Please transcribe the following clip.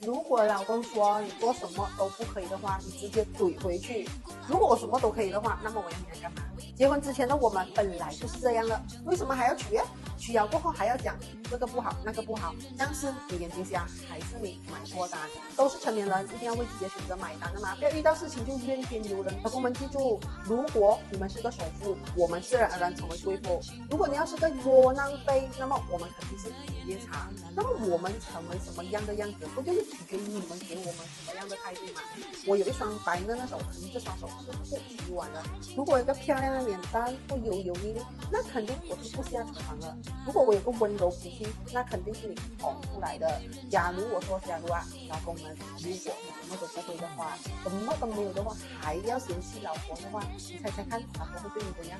如果老公说你做什么都不可以的话，你直接怼回去。如果我什么都可以的话，那么我要你来干嘛？结婚之前的我们本来就是这样的，为什么还要娶？娶了过后还要讲这个不好那个不好，但是你眼睛瞎还是你买错单？都是成年人，一定要为自己的选择买单的嘛，不要遇到事情就怨天尤人。老公们记住，如果你们是个首富，我们自然而然成为贵妇；如果你要是个窝囊废，那么我们肯定是一夜茶。那么我们成为什么样的样子，不就是取决于你们给我们什么样的态度嘛？我有一双白嫩的手，肯定这双手是不洗碗的；如果有一个漂亮的脸蛋，不油油腻腻，那肯定我是不下厨房的。如果我有个温柔脾气，那肯定是你哄出来的。假如啊，老公们，如果你什么都不会的话，什么都没有的话，还要嫌弃老婆的话，你猜猜看，老婆会对你怎样？